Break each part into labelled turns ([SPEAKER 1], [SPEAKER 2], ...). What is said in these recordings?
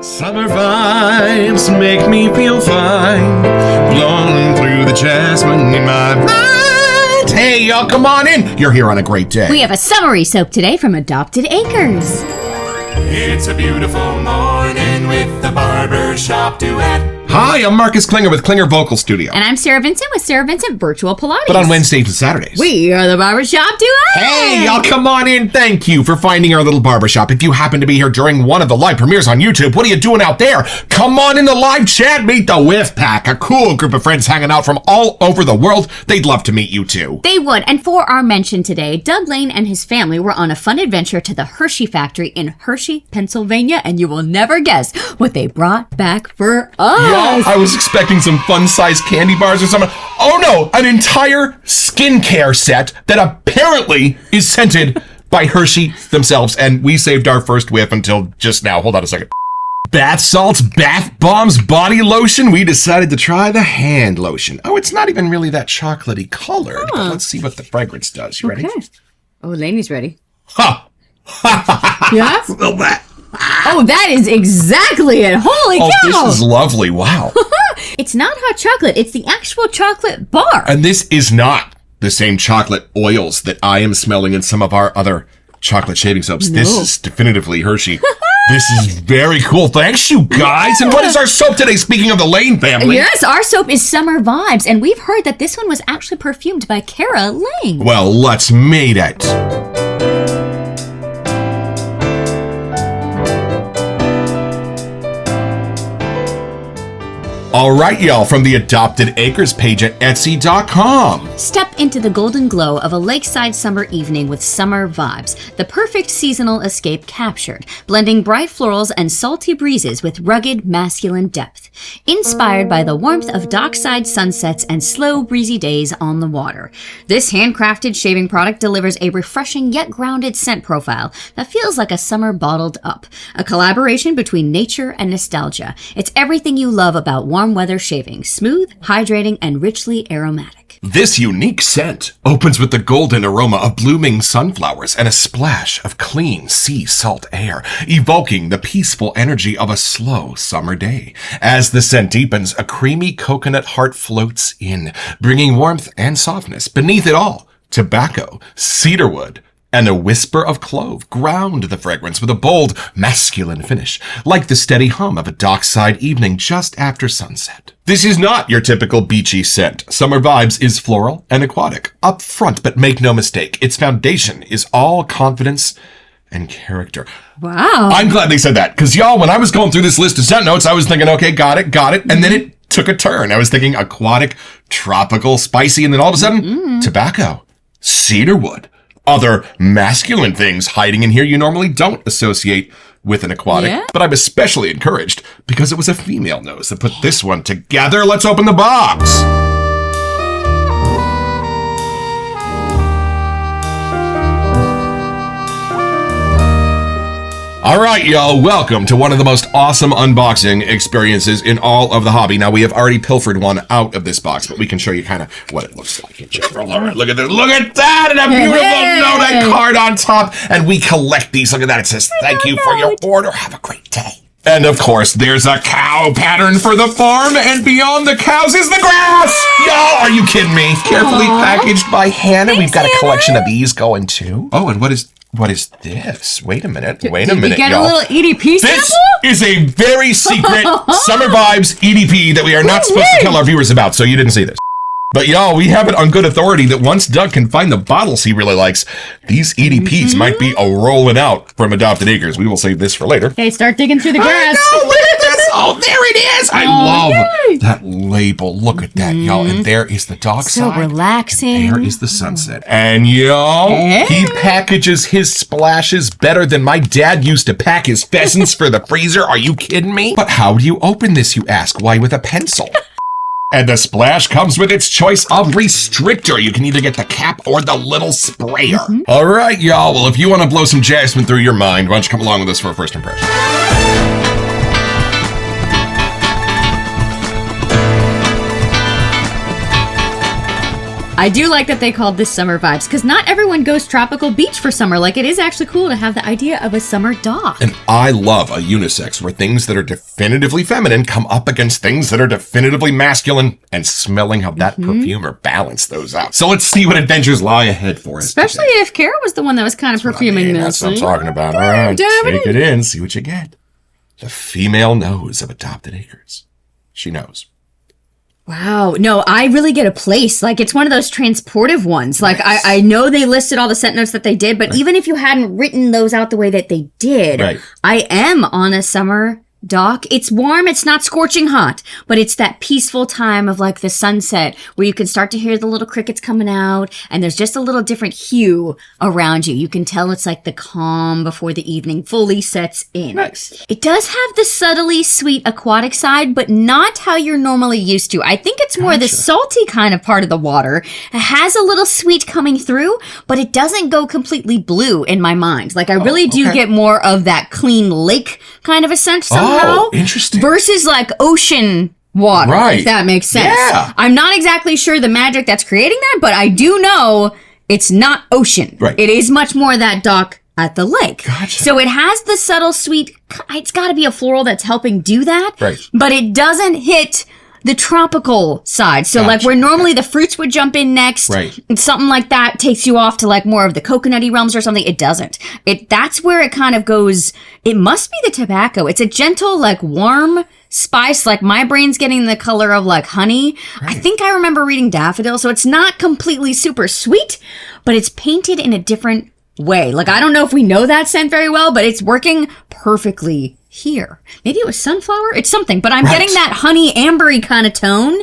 [SPEAKER 1] Summer vibes make me feel fine, blowing through the jasmine in my mind. Hey, y'all, come on in. You're here on a great day.
[SPEAKER 2] We have a summery soap today from Adopted Acres.
[SPEAKER 3] It's a beautiful morning with the Barbershop Duet.
[SPEAKER 1] Hi, I'm Marcus Klinger with Klinger Vocal Studio.
[SPEAKER 2] And I'm Sarah Vincent with Sarah Vincent Virtual Pilates.
[SPEAKER 1] But on Wednesdays and Saturdays.
[SPEAKER 2] We are the Barbershop Duet.
[SPEAKER 1] Hey, y'all, come on in. Thank you for finding our little barbershop. If you happen to be here during one of the live premieres on YouTube, what are you doing out there? Come on in the live chat. Meet the Whiff Pack, a cool group of friends hanging out from all over the world. They'd love to meet you too.
[SPEAKER 2] They would. And for our mention today, Doug Lane and his family were on a fun adventure to the Hershey factory in Hershey, Pennsylvania, and you will never guess what they brought back for us.
[SPEAKER 1] Y'all, I was expecting some fun-sized candy bars or something. Oh no, an entire skincare set that apparently is scented by Hershey themselves, and we saved our first whiff until just now. Hold on a second. Bath salts, bath bombs, body lotion. We decided to try the hand lotion. Oh, it's not even really that chocolatey colored, but let's see what the fragrance does. You ready?
[SPEAKER 2] Okay. Oh, Lainey's ready.
[SPEAKER 1] Ha!
[SPEAKER 2] Yeah?
[SPEAKER 1] Well, that.
[SPEAKER 2] Oh, that is exactly it. Holy cow!
[SPEAKER 1] Oh, this is lovely. Wow.
[SPEAKER 2] It's not hot chocolate. It's the actual chocolate bar.
[SPEAKER 1] And this is not the same chocolate oils that I am smelling in some of our other chocolate shaving soaps.
[SPEAKER 2] No.
[SPEAKER 1] This is definitively Hershey. This is very cool. Thanks, you guys. And what is our soap today, speaking of the Lane family?
[SPEAKER 2] Yes, our soap is Summer Vibes, and we've heard that this one was actually perfumed by Kara Lane.
[SPEAKER 1] Well, let's meet it. All right, y'all, from the Adopted Acres page at Etsy.com.
[SPEAKER 2] Step into the golden glow of a lakeside summer evening with Summer Vibes, the perfect seasonal escape captured, blending bright florals and salty breezes with rugged masculine depth. Inspired by the warmth of dockside sunsets and slow breezy days on the water. This handcrafted shaving product delivers a refreshing yet grounded scent profile that feels like a summer bottled up. A collaboration between nature and nostalgia. It's everything you love about warm weather shaving, smooth, hydrating, and richly aromatic.
[SPEAKER 1] This unique scent opens with the golden aroma of blooming sunflowers and a splash of clean sea salt air, evoking the peaceful energy of a slow summer day. As the scent deepens, a creamy coconut heart floats in, bringing warmth and softness. Beneath it all, tobacco, cedarwood, and a whisper of clove ground the fragrance with a bold, masculine finish, like the steady hum of a dockside evening just after sunset. This is not your typical beachy scent. Summer Vibes is floral and aquatic, upfront, but make no mistake, its foundation is all confidence and character.
[SPEAKER 2] Wow.
[SPEAKER 1] I'm glad they said that, because y'all, when I was going through this list of scent notes, I was thinking, okay, got it, and then it took a turn. I was thinking aquatic, tropical, spicy, and then all of a sudden, tobacco, cedarwood, other masculine things hiding in here you normally don't associate with an aquatic.
[SPEAKER 2] Yeah.
[SPEAKER 1] But I'm especially encouraged because it was a female nose that put this one together. Let's open the box. All right, y'all, welcome to one of the most awesome unboxing experiences in all of the hobby. Now, we have already pilfered one out of this box, but we can show you kind of what it looks like in general. All right, look at this. Look at that, and a beautiful note card on top. And we collect these. Look at that. It says, thank you for your order. Have a great day. And of course, there's a cow pattern for the farm, and beyond the cows is the grass. Y'all, are you kidding me? Carefully packaged by Hannah. We've got a collection of these going too. Oh, and what is this? Wait a minute,
[SPEAKER 2] Did we get
[SPEAKER 1] y'all.
[SPEAKER 2] a little EDP sample?
[SPEAKER 1] This is a very secret Summer Vibes EDP that we are not supposed to tell our viewers about, so you didn't see this. But y'all, we have it on good authority that once Doug can find the bottles he really likes, these EDPs might be a rolling out from Adopted Acres. We will save this for later.
[SPEAKER 2] Okay, start digging through the grass.
[SPEAKER 1] I know, look at this. Oh, there it is. I love that label. Look at that, y'all. And there is the dockside.
[SPEAKER 2] So relaxing.
[SPEAKER 1] There is the sunset. And y'all, he packages his splashes better than my dad used to pack his pheasants for the freezer. Are you kidding me? But how do you open this, you ask? Why, with a pencil. And the splash comes with its choice of restrictor. You can either get the cap or the little sprayer. All right, y'all. Well, if you want to blow some jasmine through your mind, why don't you come along with us for a first impression?
[SPEAKER 2] I do like that they called this summer vibes, because not everyone goes tropical beach for summer. Like, it is actually cool to have the idea of a summer dock.
[SPEAKER 1] And I love a unisex where things that are definitively feminine come up against things that are definitively masculine, and smelling how that perfumer balanced those out. So let's see what adventures lie ahead for us.
[SPEAKER 2] Especially if Kara was the one that was kind of perfuming this.
[SPEAKER 1] That's what I'm talking about. All right, take it in, see what you get. The female nose of Adopted Acres. She knows.
[SPEAKER 2] Wow. No, I really get a place. Like, it's one of those transportive ones. Like, I know they listed all the scent notes that they did, but even if you hadn't written those out the way that they did, I am on a summer dock. It's warm. It's not scorching hot, but it's that peaceful time of like the sunset where you can start to hear the little crickets coming out, and there's just a little different hue around you. You can tell it's like the calm before the evening fully sets in.
[SPEAKER 1] Nice.
[SPEAKER 2] It does have the subtly sweet aquatic side, but not how you're normally used to. I think it's more the salty kind of part of the water. It has a little sweet coming through, but it doesn't go completely blue in my mind. Like, I really do get more of that clean lake kind of a scent somehow.
[SPEAKER 1] Oh, interesting.
[SPEAKER 2] Versus like ocean water, if that makes sense.
[SPEAKER 1] Yeah.
[SPEAKER 2] I'm not exactly sure the magic that's creating that, but I do know it's not ocean.
[SPEAKER 1] Right.
[SPEAKER 2] It is much more that dock at the lake.
[SPEAKER 1] Gotcha.
[SPEAKER 2] So it has the subtle sweet, it's got to be a floral that's helping do that.
[SPEAKER 1] Right.
[SPEAKER 2] But it doesn't hit the tropical side. So like where normally the fruits would jump in next, and something like that takes you off to like more of the coconutty realms or something. It doesn't. That's where it kind of goes. It must be the tobacco. It's a gentle, like warm spice. Like my brain's getting the color of like honey. I think I remember reading daffodil. So it's not completely super sweet, but it's painted in a different way. Like, I don't know if we know that scent very well, but it's working perfectly here. Maybe it was sunflower. It's something, but I'm getting that honey ambery kind of tone.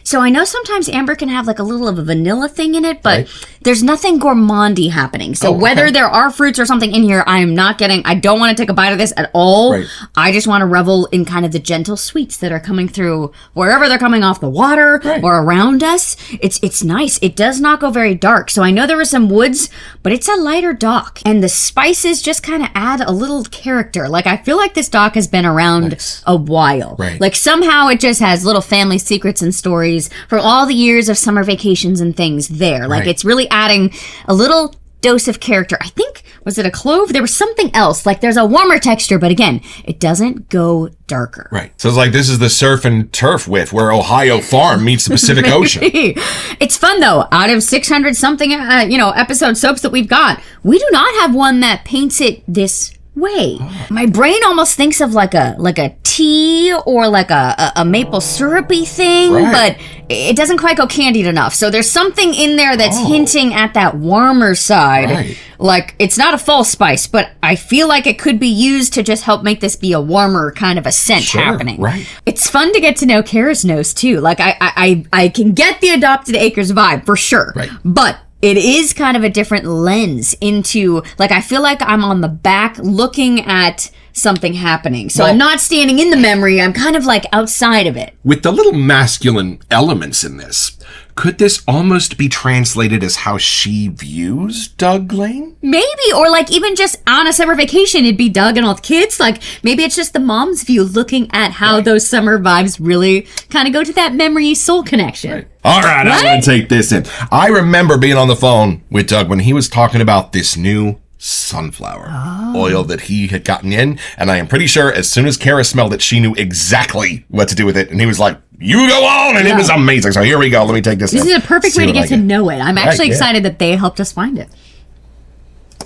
[SPEAKER 2] So I know sometimes amber can have like a little of a vanilla thing in it, but there's nothing gourmandy happening. So whether there are fruits or something in here, I am not getting, I don't want to take a bite of this at all. I just want to revel in kind of the gentle sweets that are coming through wherever they're coming off the water or around us. It's nice. It does not go very dark. So I know there were some woods, but it's a lighter dock. And the spices just kind of add a little character. Like, I feel like this dock has been around a while. Like, somehow it just has little family secrets and stories from all the years of summer vacations and things there. Like, it's really adding a little dose of character. I think, was it a clove? There was something else. Like, there's a warmer texture, but again, it doesn't go darker.
[SPEAKER 1] So it's like, this is the surf and turf with where Ohio Farm meets the Pacific Ocean.
[SPEAKER 2] It's fun though. Out of 600 something, episode soaps that we've got, we do not have one that paints it this way. My brain almost thinks of like a tea or like a maple syrupy thing, but it doesn't quite go candied enough. So there's something in there that's hinting at that warmer side. Like, it's not a false spice, but I feel like it could be used to just help make this be a warmer kind of a scent happening. It's fun to get to know Kara's nose too. Like, I can get the Adopted Acres vibe for sure. But it is kind of a different lens into, like, I feel like I'm on the back looking at something happening. So I'm not standing in the memory. I'm kind of like outside of it.
[SPEAKER 1] With the little masculine elements in this, could this almost be translated as how she views Doug Lane?
[SPEAKER 2] Maybe, or like even just on a summer vacation, it'd be Doug and all the kids. Like, maybe it's just the mom's view looking at how those summer vibes really kind of go to that memory soul connection.
[SPEAKER 1] All right, I'm going to take this in. I remember being on the phone with Doug when he was talking about this new sunflower oil that he had gotten in, and I am pretty sure as soon as Kara smelled it, she knew exactly what to do with it, and he was like, you go on, and it was amazing. So here we go. Let me take this in.
[SPEAKER 2] This is a perfect way to get to know it. I'm actually excited that they helped us find it.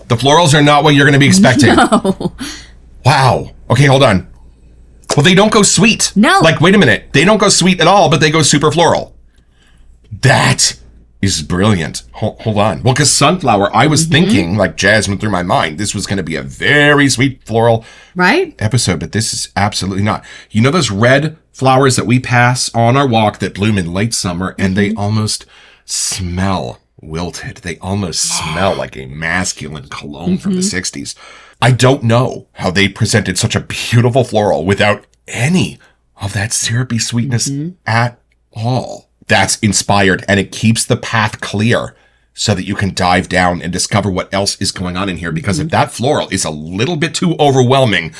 [SPEAKER 1] The florals are not what you're going to be expecting.
[SPEAKER 2] No.
[SPEAKER 1] Wow. Okay, hold on. Well, they don't go sweet.
[SPEAKER 2] No.
[SPEAKER 1] Like, wait a minute. They don't go sweet at all, but they go super floral. That is brilliant. Hold on. Well, because sunflower, I was thinking, like jasmine through my mind, this was going to be a very sweet floral episode, but this is absolutely not. You know those red flowers that we pass on our walk that bloom in late summer, and they almost smell wilted. They almost smell like a masculine cologne from the 60s. I don't know how they presented such a beautiful floral without any of that syrupy sweetness at all. That's inspired, and it keeps the path clear so that you can dive down and discover what else is going on in here. Because if that floral is a little bit too overwhelming,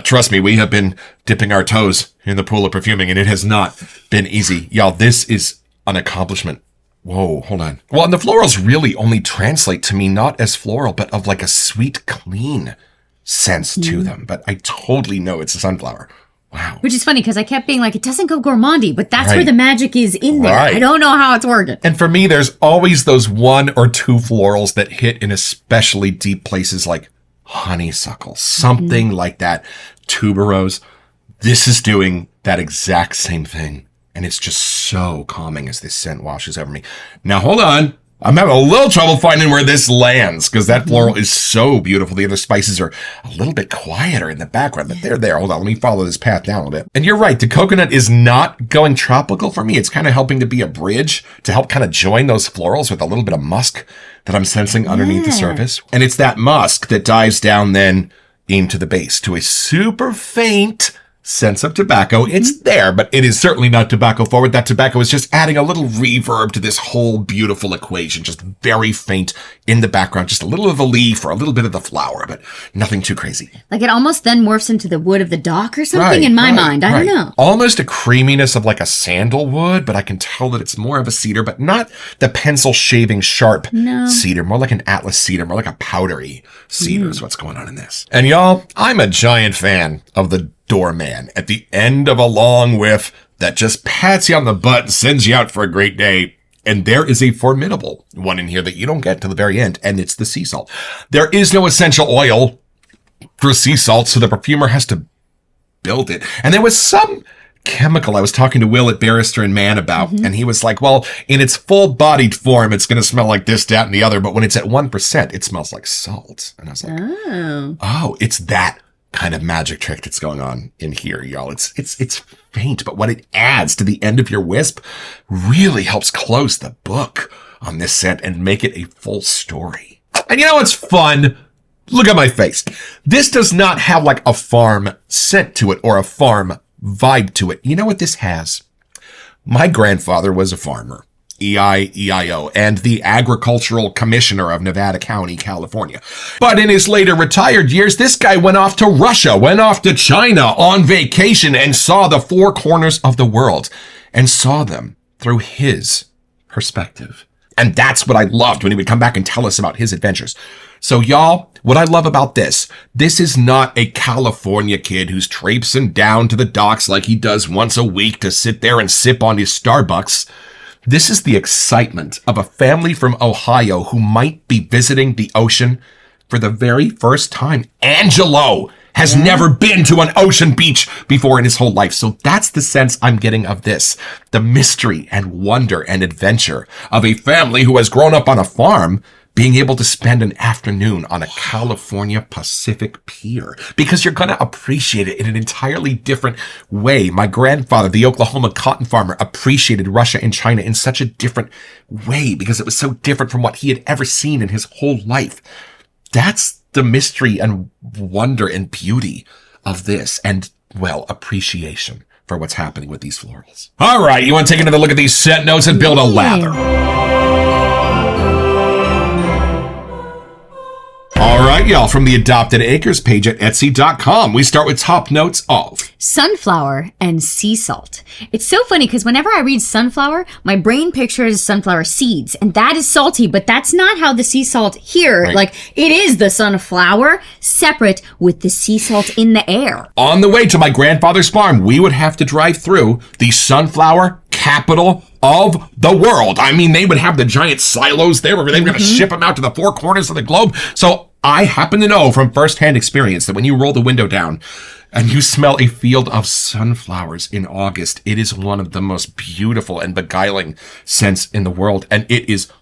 [SPEAKER 1] trust me, we have been dipping our toes in the pool of perfuming, and it has not been easy. Y'all, this is an accomplishment Whoa, hold on. Well, and the florals really only translate to me not as floral, but of like a sweet, clean sense to them. But I totally know it's a sunflower. Wow.
[SPEAKER 2] Which is funny because I kept being like, it doesn't go gourmandy, but that's
[SPEAKER 1] Right.
[SPEAKER 2] where the magic is in there.
[SPEAKER 1] Right.
[SPEAKER 2] I don't know how it's working.
[SPEAKER 1] And for me, there's always those 1 or 2 florals that hit in especially deep places like honeysuckle, something like that. Tuberose. This is doing that exact same thing. And it's just so calming as this scent washes over me. Now, hold on. I'm having a little trouble finding where this lands because that floral is so beautiful. The other spices are a little bit quieter in the background, but they're there. Hold on. Let me follow this path down a little bit. And you're right. The coconut is not going tropical for me. It's kind of helping to be a bridge to help kind of join those florals with a little bit of musk that I'm sensing underneath the surface. And it's that musk that dives down then into the base to a super faint sense of tobacco. It's there, but it is certainly not tobacco forward. That tobacco is just adding a little reverb to this whole beautiful equation, just very faint in the background, just a little of the leaf or a little bit of the flower, but nothing too crazy.
[SPEAKER 2] Like it almost then morphs into the wood of the dock or something in my mind. I don't know.
[SPEAKER 1] Almost a creaminess of like a sandalwood, but I can tell that it's more of a cedar, but not the pencil shaving sharp cedar, more like an Atlas cedar, more like a powdery cedar is what's going on in this. And y'all, I'm a giant fan of the doorman at the end of a long whiff that just pats you on the butt and sends you out for a great day. And there is a formidable one in here that you don't get to the very end, and it's the sea salt. There is no essential oil for sea salt, so the perfumer has to build it. And there was some chemical I was talking to Will at Barrister and Mann about, and he was like, well, in its full-bodied form, it's going to smell like this, that, and the other, but when it's at 1%, it smells like salt. And I was like, oh, it's that kind of magic trick that's going on in here, y'all. It's faint, but what it adds to the end of your wisp really helps close the book on this scent and make it a full story. And you know what's fun? Look at my face. This does not have like a farm scent to it or a farm vibe to it. You know what this has? My grandfather was a farmer. E-I-E-I-O, and the agricultural commissioner of Nevada County, California. But in his later retired years, this guy went off to Russia, went off to China on vacation and saw the 4 corners of the world and saw them through his perspective. And that's what I loved when he would come back and tell us about his adventures. So y'all, what I love about this is not a California kid who's traipsing down to the docks like he does once a week to sit there and sip on his Starbucks. This is the excitement of a family from Ohio who might be visiting the ocean for the very first time. Angelo has never been to an ocean beach before in his whole life. So that's the sense I'm getting of this. The mystery and wonder and adventure of a family who has grown up on a farm being able to spend an afternoon on a California Pacific pier, because you're going to appreciate it in an entirely different way. My grandfather, the Oklahoma cotton farmer, appreciated Russia and China in such a different way because it was so different from what he had ever seen in his whole life. That's the mystery and wonder and beauty of this, and, well, appreciation for what's happening with these florals. All right, you want to take another look at these scent notes and build a lather. All right, y'all, from the Adopted Acres page at Etsy.com, we start with top notes of
[SPEAKER 2] sunflower and sea salt. It's so funny because whenever I read sunflower, my brain pictures sunflower seeds, and that is salty, but that's not how the sea salt here,
[SPEAKER 1] Right.
[SPEAKER 2] like, it is the sunflower separate with the sea salt in the air.
[SPEAKER 1] On the way to my grandfather's farm, we would have to drive through the sunflower capital of the world. I mean, they would have the giant silos there where they were going to ship them out to the 4 corners of the globe. So I happen to know from firsthand experience that when you roll the window down and you smell a field of sunflowers in August, it is one of the most beautiful and beguiling scents in the world. And it is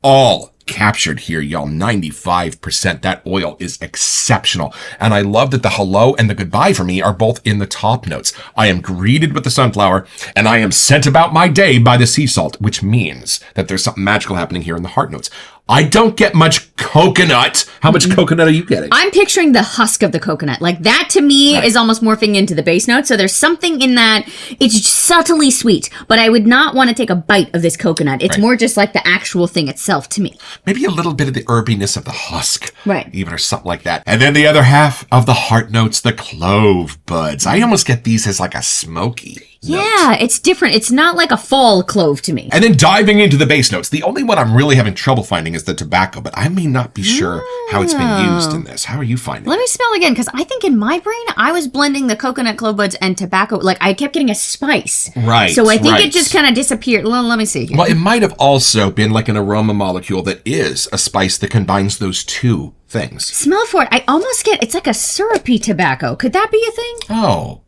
[SPEAKER 1] all captured here, y'all. 95%. That oil is exceptional. And I love that the hello and the goodbye for me are both in the top notes. I am greeted with the sunflower and I am sent about my day by the sea salt, which means that there's something magical happening here in the heart notes. I don't get much coconut. How much coconut are you getting?
[SPEAKER 2] I'm picturing the husk of the coconut. Like that to me is almost morphing into the base note. So there's something in that. It's subtly sweet, but I would not want to take a bite of this coconut. It's more just like the actual thing itself to me.
[SPEAKER 1] Maybe a little bit of the herbiness of the husk.
[SPEAKER 2] Right.
[SPEAKER 1] Even or something like that. And then the other half of the heart notes, the clove buds. I almost get these as like a smoky note.
[SPEAKER 2] Yeah, it's different. It's not like a fall clove to me.
[SPEAKER 1] And then diving into the base notes. The only one I'm really having trouble finding is the tobacco, but I may not be sure how it's been used in this. How are you finding
[SPEAKER 2] Let
[SPEAKER 1] it?
[SPEAKER 2] me smell again, because I think in my brain, I was blending the coconut clove buds and tobacco. Like, I kept getting a spice.
[SPEAKER 1] Right,
[SPEAKER 2] So I think
[SPEAKER 1] right.
[SPEAKER 2] it just kind of disappeared. Let me see here.
[SPEAKER 1] Well, it might have also been like an aroma molecule that is a spice that combines those two things.
[SPEAKER 2] Smell for it. I almost get, it's like a syrupy tobacco. Could that be a thing?
[SPEAKER 1] Oh.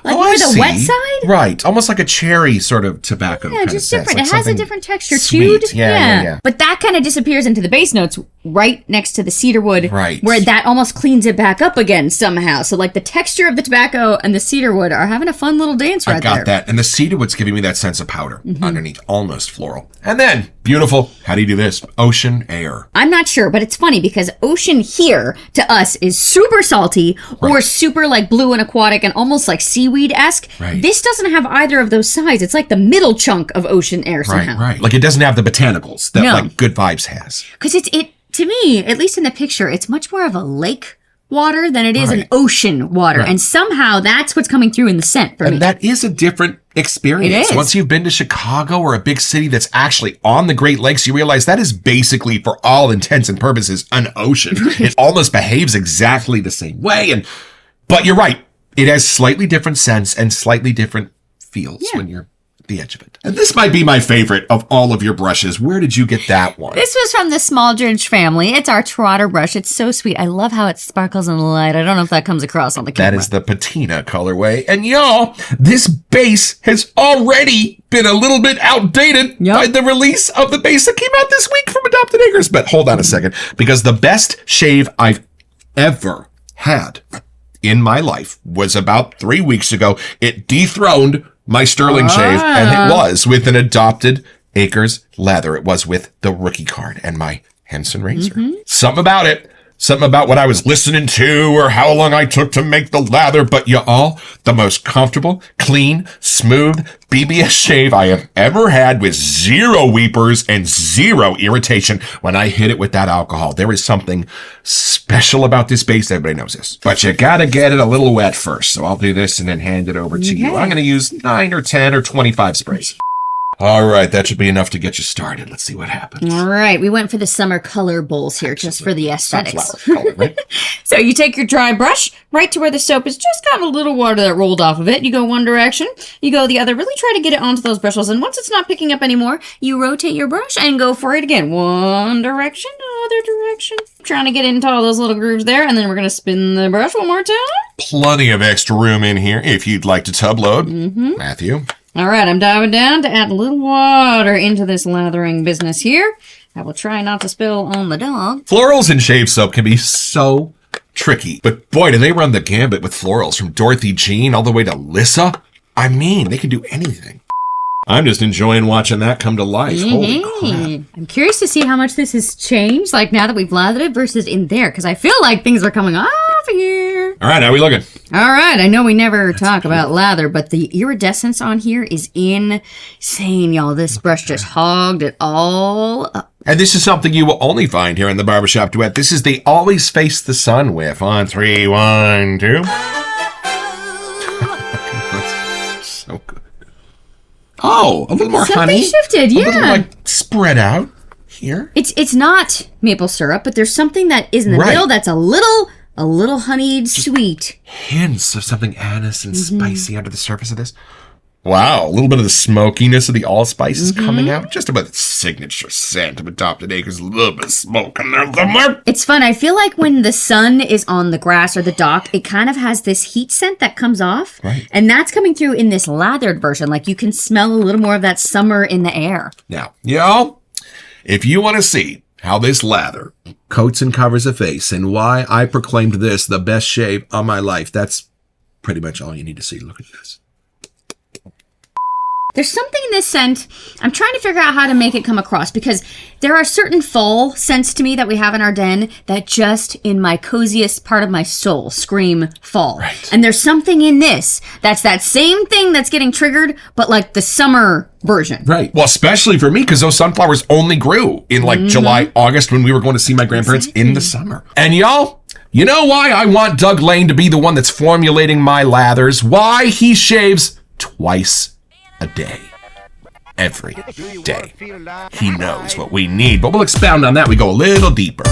[SPEAKER 2] Like
[SPEAKER 1] oh,
[SPEAKER 2] more
[SPEAKER 1] I
[SPEAKER 2] the
[SPEAKER 1] see.
[SPEAKER 2] wet side?
[SPEAKER 1] Right. Almost like a cherry sort of tobacco
[SPEAKER 2] Yeah,
[SPEAKER 1] kind of
[SPEAKER 2] just
[SPEAKER 1] sense.
[SPEAKER 2] different.
[SPEAKER 1] Like
[SPEAKER 2] It has a
[SPEAKER 1] something
[SPEAKER 2] different texture.
[SPEAKER 1] sweet.
[SPEAKER 2] Chewed.
[SPEAKER 1] Yeah.
[SPEAKER 2] But that kind of disappears into the base notes right next to the cedarwood.
[SPEAKER 1] Right.
[SPEAKER 2] Where that almost cleans it back up again somehow. So like the texture of the tobacco and the cedarwood are having a fun little dance right
[SPEAKER 1] I got
[SPEAKER 2] there.
[SPEAKER 1] that. And the cedarwood's giving me that sense of powder underneath, almost floral. And then, beautiful, how do you do this? Ocean air.
[SPEAKER 2] I'm not sure, but it's funny because ocean here to us is super salty or super like blue and aquatic and almost like seaweed-esque.
[SPEAKER 1] Right.
[SPEAKER 2] This doesn't have either of those sides. It's like the middle chunk of ocean air somehow.
[SPEAKER 1] Right. Like it doesn't have the botanicals that
[SPEAKER 2] No.
[SPEAKER 1] like Good Vibes has.
[SPEAKER 2] Because it to me, at least in the picture, it's much more of a lake water than it is an
[SPEAKER 1] Right.
[SPEAKER 2] ocean water.
[SPEAKER 1] Right.
[SPEAKER 2] And somehow that's what's coming through in the scent for me.
[SPEAKER 1] And that is a different experience.
[SPEAKER 2] It is.
[SPEAKER 1] Once you've been to Chicago or a big city that's actually on the Great Lakes, you realize that is basically, for all intents and purposes, an ocean. It almost behaves exactly the same way. But you're right. It has slightly different scents and slightly different feels when you're at the edge of it. And this might be my favorite of all of your brushes. Where did you get that one?
[SPEAKER 2] This was from the Smaldridge family. It's our Trotter brush. It's so sweet. I love how it sparkles in the light. I don't know if that comes across on the camera.
[SPEAKER 1] That is the patina colorway. And y'all, this base has already been a little bit outdated by the release of the base that came out this week from Adopted Acres. But hold on a second, because the best shave I've ever had in my life was about 3 weeks ago. It dethroned my Sterling shave, and it was with an Adopted Acres lather. It was with the rookie card and my Henson razor. Something about it. Something about what I was listening to or how long I took to make the lather. But y'all, the most comfortable, clean, smooth BBS shave I have ever had with zero weepers and zero irritation when I hit it with that alcohol. There is something special about this base. Everybody knows this. But you gotta get it a little wet first. So I'll do this and then hand it over to you. I'm gonna use 9 or 10 or 25 sprays. All right, that should be enough to get you started. Let's see what happens.
[SPEAKER 2] All right, we went for the summer color bowls here just for the aesthetics.
[SPEAKER 1] Sunflower color, right?
[SPEAKER 2] So you take your dry brush right to where the soap has just got a little water that rolled off of it. You go one direction, you go the other. Really try to get it onto those bristles. And once it's not picking up anymore, you rotate your brush and go for it again. One direction, other direction. Trying to get into all those little grooves there. And then we're going to spin the brush one more time.
[SPEAKER 1] Plenty of extra room in here if you'd like to tub load. Matthew.
[SPEAKER 2] All right, I'm diving down to add a little water into this lathering business here. I will try not to spill on the dog.
[SPEAKER 1] Florals and shave soap can be so tricky, but boy, do they run the gambit with florals, from Dorothy Jean all the way to Lissa. I mean, they can do anything. I'm just enjoying watching that come to life. Holy crap.
[SPEAKER 2] I'm curious to see how much this has changed, like now that we've lathered it versus in there, because I feel like things are coming off here.
[SPEAKER 1] All right, how we looking?
[SPEAKER 2] All right, I know we never talk about lather, but the iridescence on here is insane, y'all. This brush just hogged it all up.
[SPEAKER 1] And this is something you will only find here in the Barbershop Duet. This is the Always Face the Sun whiff. On 3, 1, 2. That's so good. Oh, a little more
[SPEAKER 2] Something
[SPEAKER 1] honey.
[SPEAKER 2] shifted,
[SPEAKER 1] A little,
[SPEAKER 2] yeah.
[SPEAKER 1] like, spread out here.
[SPEAKER 2] It's not maple syrup, but there's something that is in the
[SPEAKER 1] Right.
[SPEAKER 2] middle that's a little honeyed sweet.
[SPEAKER 1] Hints of something anise and spicy under the surface of this. Wow, a little bit of the smokiness of the allspice is coming out. Just about the signature scent of Adopted Acres. A little bit of smoke in there somewhere.
[SPEAKER 2] It's fun. I feel like when the sun is on the grass or the dock, it kind of has this heat scent that comes off.
[SPEAKER 1] Right.
[SPEAKER 2] And that's coming through in this lathered version. Like you can smell a little more of that summer in the air.
[SPEAKER 1] Now, y'all, if you want to see how this lather coats and covers a face and why I proclaimed this the best shave of my life, that's pretty much all you need to see. Look at this.
[SPEAKER 2] There's something in this scent. I'm trying to figure out how to make it come across because there are certain fall scents to me that we have in our den that just in my coziest part of my soul scream fall.
[SPEAKER 1] Right.
[SPEAKER 2] And there's something in this that's that same thing that's getting triggered, but like the summer version.
[SPEAKER 1] Right. Well, especially for me, because those sunflowers only grew in like July, August when we were going to see my grandparents in the summer. And y'all, you know why I want Doug Lane to be the one that's formulating my lathers? Why he shaves twice a day. Every day. He knows what we need, but we'll expound on that. We go a little deeper.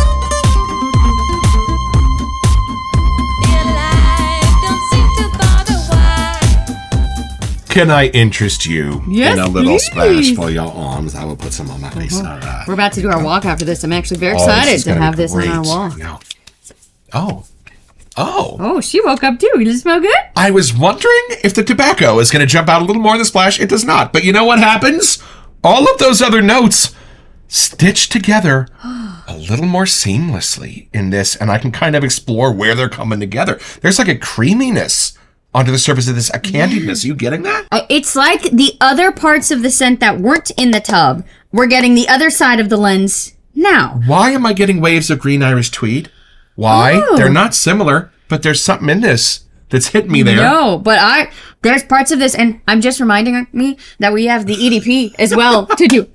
[SPEAKER 1] Can I interest you
[SPEAKER 2] Yes,
[SPEAKER 1] in a little
[SPEAKER 2] please.
[SPEAKER 1] splash for your arms? I will put some on my face. All right.
[SPEAKER 2] We're about to do our walk after this. I'm actually very
[SPEAKER 1] Oh,
[SPEAKER 2] excited
[SPEAKER 1] is
[SPEAKER 2] to
[SPEAKER 1] gonna
[SPEAKER 2] have
[SPEAKER 1] be
[SPEAKER 2] this on our
[SPEAKER 1] great.
[SPEAKER 2] wall.
[SPEAKER 1] No. Oh. Oh.
[SPEAKER 2] Oh, she woke up too. Does it smell good?
[SPEAKER 1] I was wondering if the tobacco is going to jump out a little more in the splash. It does not. But you know what happens? All of those other notes stitched together a little more seamlessly in this, and I can kind of explore where they're coming together. There's like a creaminess onto the surface of this, a candidness. Are you getting that?
[SPEAKER 2] It's like the other parts of the scent that weren't in the tub. We're getting the other side of the lens now.
[SPEAKER 1] Why am I getting waves of green Irish tweed? Why?
[SPEAKER 2] Oh.
[SPEAKER 1] They're not similar, but there's something in this that's hit me there.
[SPEAKER 2] No, but there's parts of this, and I'm just reminding me that we have the EDP as well to do.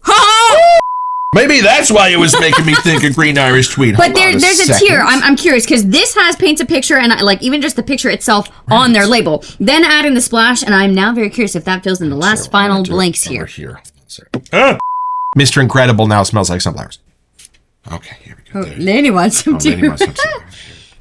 [SPEAKER 1] Maybe that's why it was making me think of green Irish tweed.
[SPEAKER 2] But
[SPEAKER 1] Hold on
[SPEAKER 2] there's a
[SPEAKER 1] second.
[SPEAKER 2] tier. I'm curious because this paints a picture, and like even just the picture itself on their label. Then adding the splash, and I'm now very curious if that fills in the last final blanks
[SPEAKER 1] Over
[SPEAKER 2] here.
[SPEAKER 1] Mr. Incredible now smells like sunflowers. Okay, here we go.
[SPEAKER 2] Laney wants some too.
[SPEAKER 1] Lady wants some too.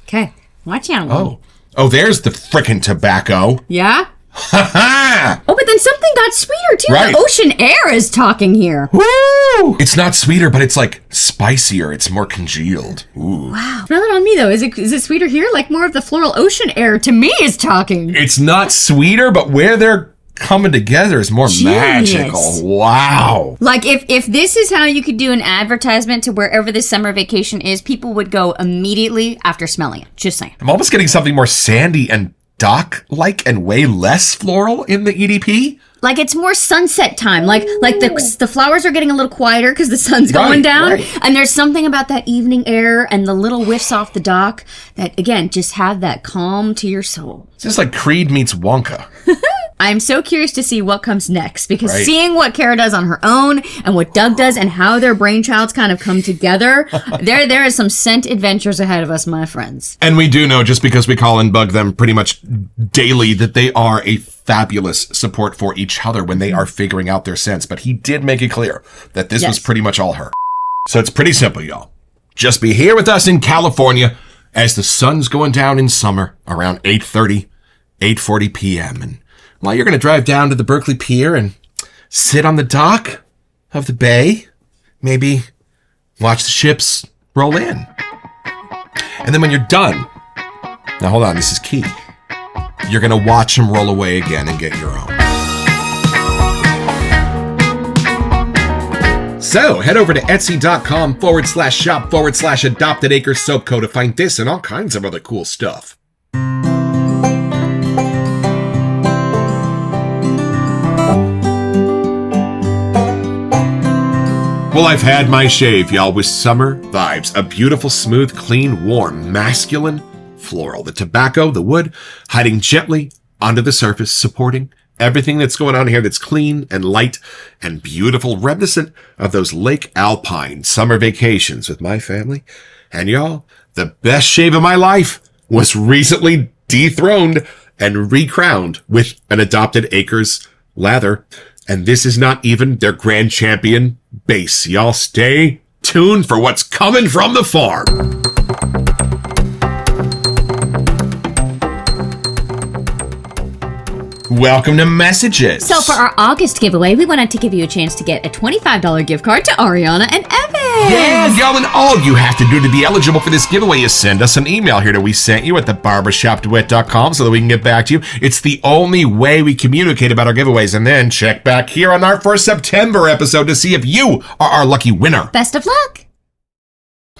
[SPEAKER 2] Okay, watch out.
[SPEAKER 1] Oh, there's the frickin' tobacco.
[SPEAKER 2] Yeah.
[SPEAKER 1] Ha ha!
[SPEAKER 2] Oh, but then something got sweeter too.
[SPEAKER 1] Right.
[SPEAKER 2] The ocean air is talking here.
[SPEAKER 1] Woo! It's not sweeter, but it's like spicier. It's more congealed. Ooh.
[SPEAKER 2] Wow. Smell it on me though. Is it sweeter here? Like more of the floral ocean air to me is talking.
[SPEAKER 1] It's not sweeter, but where they're coming together is more
[SPEAKER 2] Genius.
[SPEAKER 1] magical. Wow.
[SPEAKER 2] Like if this is how you could do an advertisement to wherever this summer vacation is, people would go immediately after smelling it. Just saying.
[SPEAKER 1] I'm almost getting something more sandy and dock-like and way less floral in the EDP.
[SPEAKER 2] Like it's more sunset time. Like the flowers are getting a little quieter because the sun's going
[SPEAKER 1] Right,
[SPEAKER 2] down.
[SPEAKER 1] right.
[SPEAKER 2] And there's something about that evening air and the little whiffs off the dock that again just have that calm to your soul.
[SPEAKER 1] It's just like Creed meets Wonka.
[SPEAKER 2] I'm so curious to see what comes next because
[SPEAKER 1] Right.
[SPEAKER 2] seeing what Kara does on her own and what Doug does and how their brainchilds kind of come together, there is some scent adventures ahead of us, my friends.
[SPEAKER 1] And we do know, just because we call and bug them pretty much daily, that they are a fabulous support for each other when they are figuring out their scents. But he did make it clear that this was
[SPEAKER 2] Yes.
[SPEAKER 1] pretty much all her. So it's pretty simple, y'all. Just be here with us in California as the sun's going down in summer around 8:40 p.m. And while you're going to drive down to the Berkeley Pier and sit on the dock of the bay, maybe watch the ships roll in. And then when you're done, now hold on, this is key. You're going to watch them roll away again and get your own. So head over to etsy.com/shop/adopted acre soap co to find this and all kinds of other cool stuff. Well, I've had my shave, y'all, with summer vibes. A beautiful, smooth, clean, warm, masculine floral. The tobacco, the wood, hiding gently onto the surface, supporting everything that's going on here that's clean and light and beautiful, reminiscent of those Lake Alpine summer vacations with my family. And y'all, the best shave of my life was recently dethroned and recrowned with an Adopted Acres lather. And this is not even their grand champion base. Y'all stay tuned for what's coming from the farm. Welcome to Messages.
[SPEAKER 2] So for our August giveaway, we wanted to give you a chance to get a $25 gift card to Ariana and Evan.
[SPEAKER 1] Yeah, y'all, and all you have to do to be eligible for this giveaway is send us an email here to we sent you at thebarbershopduet.com so that we can get back to you. It's the only way we communicate about our giveaways. And then check back here on our first September episode to see if you are our lucky winner.
[SPEAKER 2] Best of luck.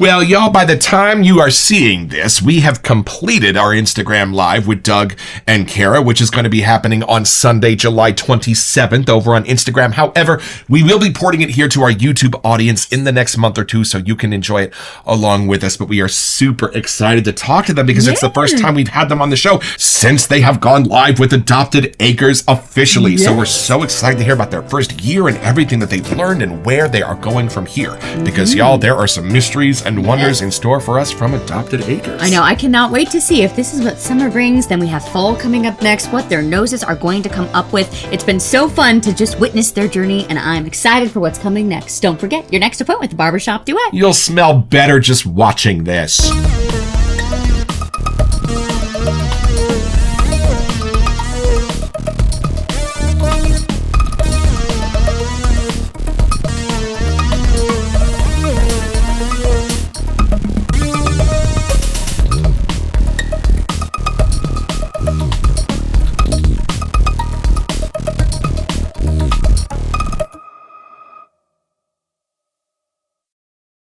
[SPEAKER 1] Well, y'all, by the time you are seeing this, we have completed our Instagram Live with Doug and Kara, which is going to be happening on Sunday, July 27th over on Instagram. However, we will be porting it here to our YouTube audience in the next month or two, so you can enjoy it along with us. But we are super excited to talk to them because it's the first time we've had them on the show since they have gone live with Adopted Acres officially.
[SPEAKER 2] Yes.
[SPEAKER 1] So we're so excited to hear about their first year and everything that they've learned and where they are going from here. Because, y'all, there are some mysteries and wonders in store for us from Adopted Acres.
[SPEAKER 2] I know, I cannot wait to see if this is what summer brings. Then we have fall coming up next, what their noses are going to come up with. It's been so fun to just witness their journey, and I'm excited for what's coming next. Don't forget, your next appointment with Barbershop Duet.
[SPEAKER 1] You'll smell better just watching this.